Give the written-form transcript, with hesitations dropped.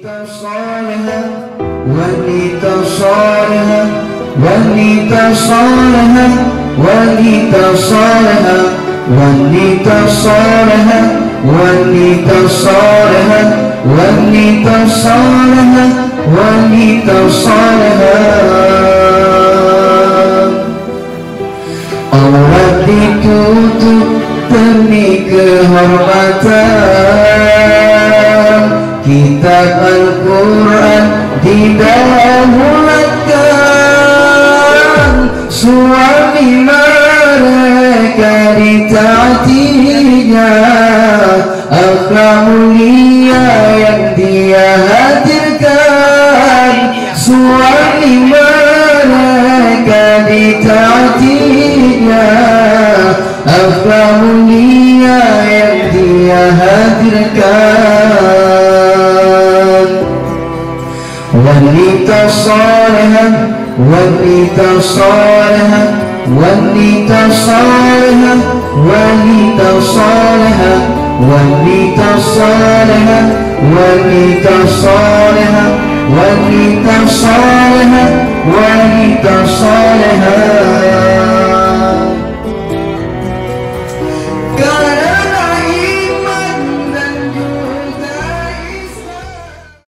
Wanita salihah, wanita salihah, wanita salihah, wanita salihah, wanita salihah, wanita salihah, wanita salihah, wanita salihah. Aurat ditutup demi kehormatan, kitab Al-Quran didahulukan, suami mereka ditaatinya, akhlak mulia yang dia hadirkan, suami mereka ditaatinya, akhlak mulia yang dia hadirkan. Wanita salihah, wanita salihah, wanita salihah, wanita salihah, wanita salihah, wanita salihah, wanita salihah, wanita salihah.